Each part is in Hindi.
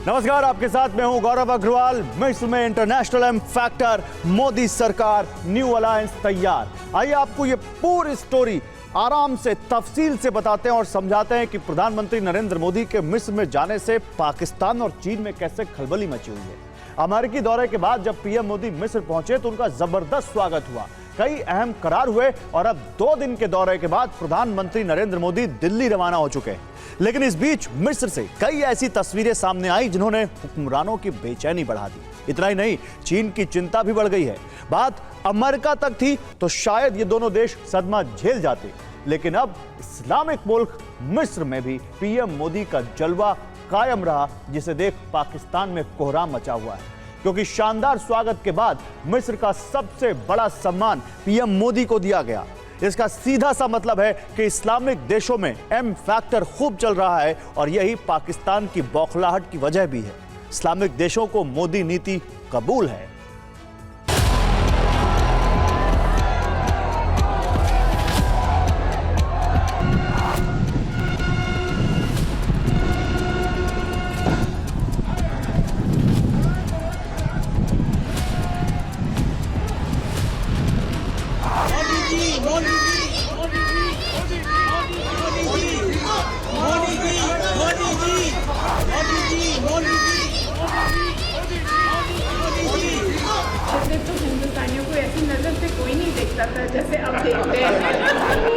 नमस्कार, आपके साथ मैं हूं गौरव अग्रवाल। मिस्र में इंटरनेशनल एम फैक्टर, मोदी सरकार, न्यू अलायंस तैयार। आइए आपको ये पूरी स्टोरी आराम से तफसील से बताते हैं और समझाते हैं कि प्रधानमंत्री नरेंद्र मोदी के मिस्र में जाने से पाकिस्तान और चीन में कैसे खलबली मची हुई है। अमेरिकी दौरे के बाद जब पीएम मोदी मिस्र पहुंचे तो उनका जबरदस्त स्वागत हुआ, कई अहम करार हुए और अब 2 दिन के दौरे के बाद प्रधानमंत्री नरेंद्र मोदी दिल्ली रवाना हो चुके हैं। लेकिन इस बीच मिस्र से कई ऐसी तस्वीरें सामने आई जिन्होंने हुक्मरानों की बेचैनी बढ़ा दी। इतना ही नहीं, चीन की चिंता भी बढ़ गई है। बात अमेरिका तक थी तो शायद ये दोनों देश सदमा झेल जाते, लेकिन अब इस्लामिक मुल्क मिस्र में भी पीएम मोदी का जलवा कायम रहा, जिसे देख पाकिस्तान में कोहराम मचा हुआ है। क्योंकि शानदार स्वागत के बाद मिस्र का सबसे बड़ा सम्मान पीएम मोदी को दिया गया। इसका सीधा सा मतलब है कि इस्लामिक देशों में एम फैक्टर खूब चल रहा है और यही पाकिस्तान की बौखलाहट की वजह भी है। इस्लामिक देशों को मोदी नीति कबूल है। तो हिंदुस्तानियों को ऐसी नजर से कोई नहीं देखता था जैसे अब देखते हैं।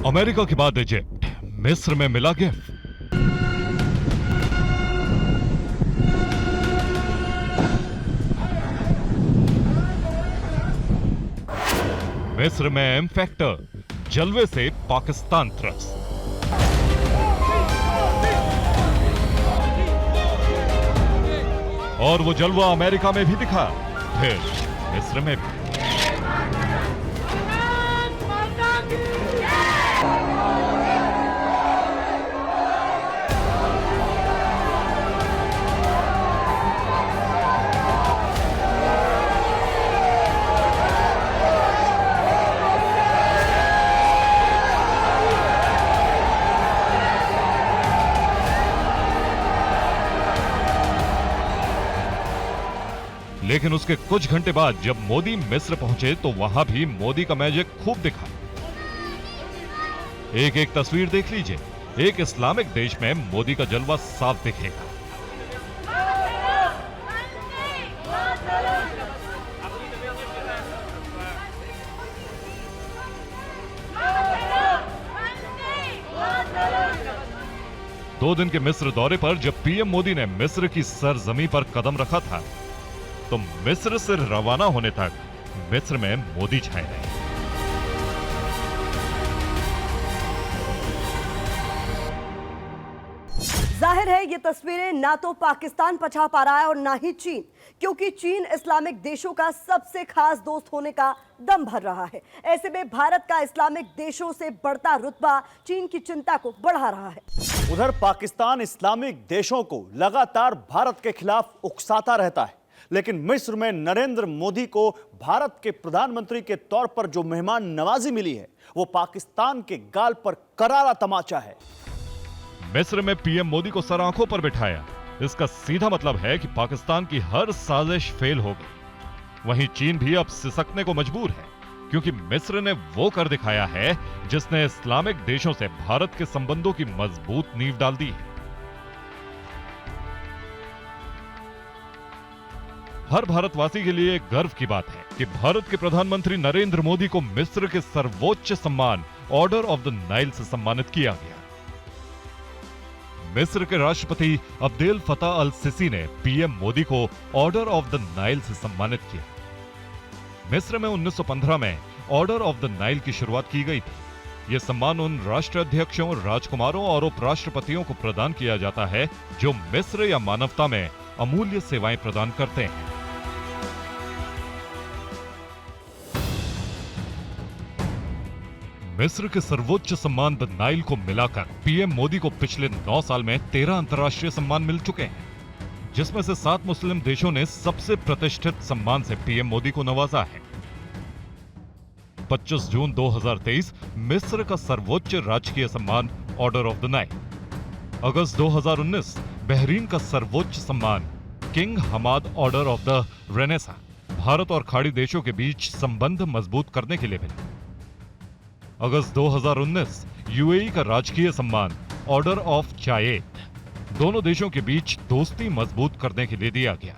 अमेरिका के बाद इजिप्ट, मिस्र में मिला गिफ्ट। मिस्र में एम फैक्टर, जलवे से पाकिस्तान त्रस्त। और वो जलवा अमेरिका में भी दिखा, फिर मिस्र में भी। लेकिन उसके कुछ घंटे बाद जब मोदी मिस्र पहुंचे तो वहां भी मोदी का मैजिक खूब दिखा। एक एक तस्वीर देख लीजिए, एक इस्लामिक देश में मोदी का जलवा साफ दिखेगा। दो दिन के मिस्र दौरे पर जब पीएम मोदी ने मिस्र की सरजमी पर कदम रखा था तो मिस्र से रवाना होने तक मिस्र में मोदी छाए रहे। जाहिर है ये तस्वीरें ना तो पाकिस्तान पछा पा रहा है और ना ही चीन, क्योंकि चीन इस्लामिक देशों का सबसे खास दोस्त होने का दम भर रहा है। ऐसे में भारत का इस्लामिक देशों से बढ़ता रुतबा चीन की चिंता को बढ़ा रहा है। उधर पाकिस्तान इस्लामिक देशों को लगातार भारत के खिलाफ उकसाता रहता है, लेकिन मिस्र में नरेंद्र मोदी को भारत के प्रधानमंत्री के तौर पर जो मेहमान नवाजी मिली है वो पाकिस्तान के गाल पर करारा तमाचा है। मिस्र में पीएम मोदी को सर आंखों पर बिठाया, इसका सीधा मतलब है कि पाकिस्तान की हर साजिश फेल हो गई। वहीं चीन भी अब सिसकने को मजबूर है, क्योंकि मिस्र ने वो कर दिखाया है जिसने इस्लामिक देशों से भारत के संबंधों की मजबूत नींव डाल दी है। हर भारतवासी के लिए गर्व की बात है कि भारत के प्रधानमंत्री नरेंद्र मोदी को मिस्र के सर्वोच्च सम्मान ऑर्डर ऑफ द नाइल से सम्मानित किया गया। मिस्र के राष्ट्रपति अब्देल फताह अल सिसी ने पीएम मोदी को ऑर्डर ऑफ द नाइल से सम्मानित किया। मिस्र में 1915 में ऑर्डर ऑफ द नाइल की शुरुआत की गई थी। यह सम्मान उन राष्ट्राध्यक्षों, राजकुमारों और उपराष्ट्रपतियों को प्रदान किया जाता है जो मिस्र या मानवता में अमूल्य सेवाएं प्रदान करते हैं। मिस्र के सर्वोच्च सम्मान द नाइल को मिलाकर पीएम मोदी को पिछले 9 साल में 13 अंतर्राष्ट्रीय सम्मान मिल चुके हैं, जिसमें से 7 मुस्लिम देशों ने सबसे प्रतिष्ठित सम्मान से पीएम मोदी को नवाजा है। 25 जून 2023 मिस्र का सर्वोच्च राजकीय सम्मान ऑर्डर ऑफ द नाइल। अगस्त 2019 बहरीन का सर्वोच्च सम्मान King Hamad order of the Renaissance Bharat और खाड़ी देशों के बीच संबंध मजबूत करने के लिए मिला। अगस्त 2019 यूएई का राजकीय सम्मान ऑर्डर ऑफ जायेद दोनों देशों के बीच दोस्ती मजबूत करने के लिए दिया गया।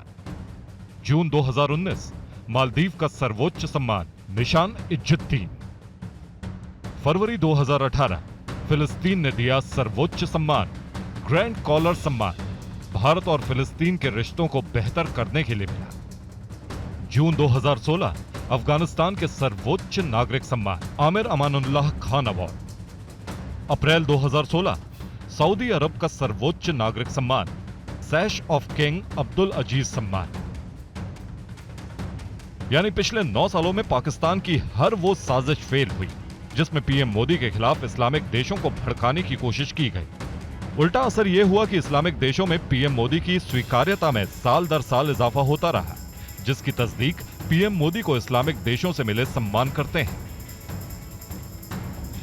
जून 2019 मालदीव का सर्वोच्च सम्मान निशान इज्जुद्दीन। फरवरी 2018 फिलिस्तीन ने दिया सर्वोच्च सम्मान ग्रैंड कॉलर सम्मान भारत और फिलिस्तीन के रिश्तों को बेहतर करने के लिए मिला। जून 2016 अफगानिस्तान के सर्वोच्च नागरिक सम्मान आमिर अमानुल्लाह खान अवार्ड। अप्रैल 2016 सऊदी अरब का सर्वोच्च नागरिक सम्मान सैश ऑफ किंग अब्दुल अजीज सम्मान। यानी पिछले 9 सालों में पाकिस्तान की हर वो साजिश फेल हुई जिसमें पीएम मोदी के खिलाफ इस्लामिक देशों को भड़काने की कोशिश की गई। उल्टा असर यह हुआ कि इस्लामिक देशों में पीएम मोदी की स्वीकार्यता में साल दर साल इजाफा होता रहा, जिसकी तस्दीक पीएम मोदी को इस्लामिक देशों से मिले सम्मान करते हैं।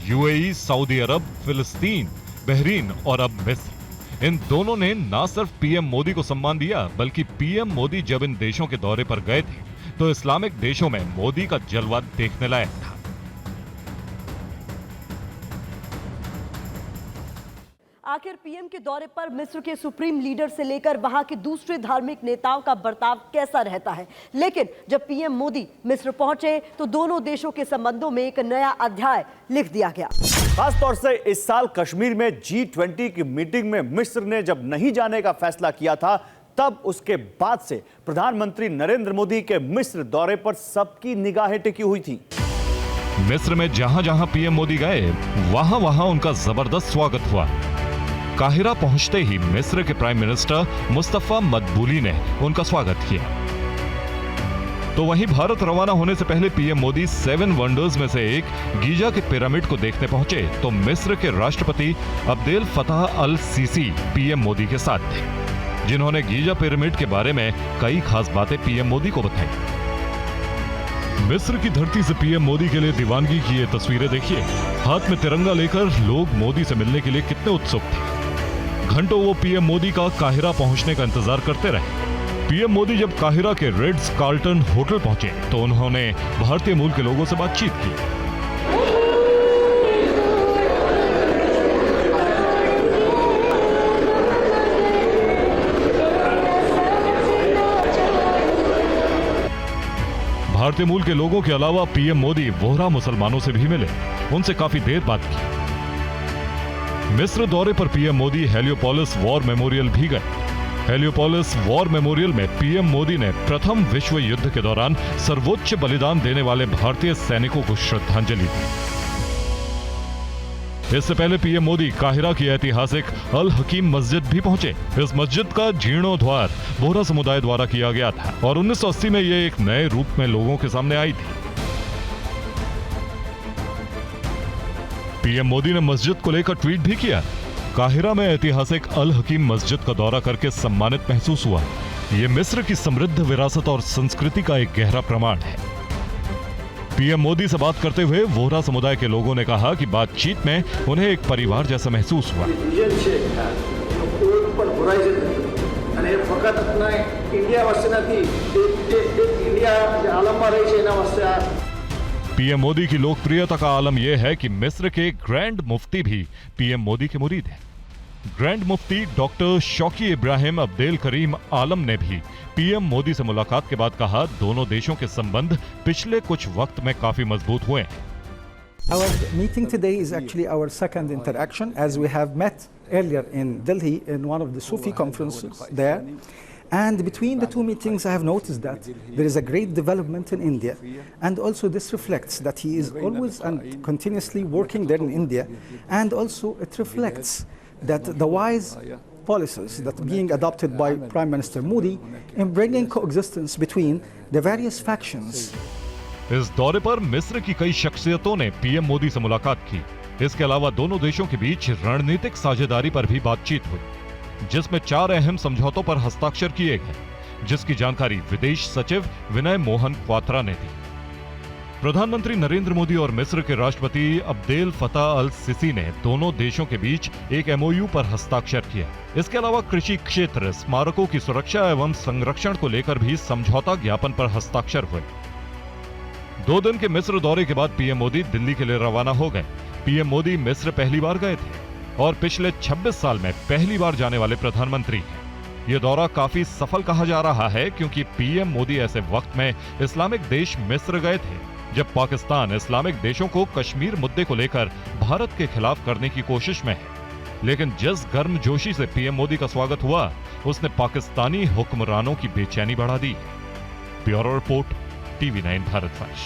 यूएई, सऊदी अरब, फिलिस्तीन, बहरीन और अब मिस्र, इन दोनों ने न सिर्फ पीएम मोदी को सम्मान दिया बल्कि पीएम मोदी जब इन देशों के दौरे पर गए थे तो इस्लामिक देशों में मोदी का जलवा देखने लायक था। आखिर पीएम के दौरे पर मिस्र के सुप्रीम लीडर से लेकर वहां के दूसरे धार्मिक नेताओं का बर्ताव कैसा रहता है, लेकिन जब पीएम मोदी मिस्र पहुंचे तो दोनों देशों के संबंधों में एक नया अध्याय लिख दिया गया। खासतौर से इस साल कश्मीर में G20 की मीटिंग में मिस्र ने जब नहीं जाने का फैसला किया था, तब उसके बाद से प्रधानमंत्री नरेंद्र मोदी के मिस्र दौरे पर सबकी निगाहें टिकी हुई थी। मिस्र में जहां जहां पीएम मोदी गए वहां वहां उनका जबरदस्त स्वागत हुआ। काहिरा पहुंचते ही मिस्र के प्राइम मिनिस्टर मुस्तफा मदबूली ने उनका स्वागत किया। तो वहीं भारत रवाना होने से पहले पीएम मोदी 7 वंडर्स में से एक गीजा के पिरामिड को देखने पहुंचे तो मिस्र के राष्ट्रपति अब्देल फताह अल सीसी पीएम मोदी के साथ थे, जिन्होंने गीजा पिरामिड के बारे में कई खास बातें पीएम मोदी को बताई। मिस्र की धरती से पीएम मोदी के लिए दीवानगी की ये तस्वीरें देखिए। हाथ में तिरंगा लेकर लोग मोदी से मिलने के लिए कितने उत्सुक थे। घंटों वो पीएम मोदी का काहिरा पहुंचने का इंतजार करते रहे। पीएम मोदी जब काहिरा के रिट्ज कार्ल्टन होटल पहुंचे तो उन्होंने भारतीय मूल के लोगों से बातचीत की। भारतीय मूल के लोगों के अलावा पीएम मोदी वोहरा मुसलमानों से भी मिले, उनसे काफी देर बात की। मिस्र दौरे पर PM Modi Heliopolis war memorial भी गए। हेलियोपोलिस वॉर मेमोरियल में पीएम मोदी ने प्रथम विश्व युद्ध के दौरान सर्वोच्च बलिदान देने वाले भारतीय सैनिकों को श्रद्धांजलि दी। इससे पहले पीएम मोदी काहिरा की ऐतिहासिक अल हकीम मस्जिद भी पहुंचे। इस मस्जिद का जीर्णोद्धार बोहरा समुदाय द्वारा किया गया था और 1980 में यह एक नए रूप में लोगों के सामने आई थी। पीएम मोदी ने मस्जिद को लेकर ट्वीट भी किया। काहिरा में ऐतिहासिक अल हकीम मस्जिद का दौरा करके सम्मानित महसूस हुआ। यह मिस्र की समृद्ध विरासत और संस्कृति का एक गहरा प्रमाण है। पीएम मोदी से बात करते हुए वोहरा समुदाय के लोगों ने कहा कि बातचीत में उन्हें एक परिवार जैसा महसूस हुआ। पीएम मोदी की लोकप्रियता का आलम यह है कि मिस्र के ग्रैंड मुफ्ती भी पीएम मोदी के मुरीद हैं। ग्रैंड मुफ्ती डॉक्टर शौकी इब्राहिम अब्देल करीम आलम ने भी पीएम मोदी से मुलाकात के बाद कहा, दोनों देशों के संबंध पिछले कुछ वक्त में काफी मजबूत हुए हैं। Our meeting today is actually our second interaction, as we have met earlier in Delhi in one of the Sufi conferences there. And between the two meetings, I have noticed that there is a great development in India. And also this reflects that he is always and continuously working there in India. And also it reflects that the wise policies that are being adopted by Prime Minister Modi in bringing coexistence between the various factions. इस दौरे पर मिस्र की कई शख्सियतों ने पीएम मोदी से मुलाकात की। इसके अलावा दोनों देशों के बीच रणनीतिक साझेदारी पर भी बातचीत हुई, जिसमें 4 अहम समझौतों पर हस्ताक्षर किए गए, जिसकी जानकारी विदेश सचिव विनय मोहन क्वात्रा ने दी। प्रधानमंत्री नरेंद्र मोदी और मिस्र के राष्ट्रपति अब्देल फताह अल सिसी ने दोनों देशों के बीच एक एमओयू पर हस्ताक्षर किया। इसके अलावा कृषि क्षेत्र, स्मारकों की सुरक्षा एवं संरक्षण को लेकर भी समझौता ज्ञापन पर हस्ताक्षर हुए। 2 दिन के मिस्र दौरे के बाद पीएम मोदी दिल्ली के लिए रवाना हो गए। पीएम मोदी मिस्र पहली बार गए थे और पिछले 26 साल में पहली बार जाने वाले प्रधानमंत्री हैं। यह दौरा काफी सफल कहा जा रहा है, क्योंकि पीएम मोदी ऐसे वक्त में इस्लामिक देश मिस्र गए थे जब पाकिस्तान इस्लामिक देशों को कश्मीर मुद्दे को लेकर भारत के खिलाफ करने की कोशिश में है। लेकिन जिस गर्मजोशी से पीएम मोदी का स्वागत हुआ, उसने पाकिस्तानी हुक्मरानों की बेचैनी बढ़ा दी। Bureau report, TV9 Bharatvarsh.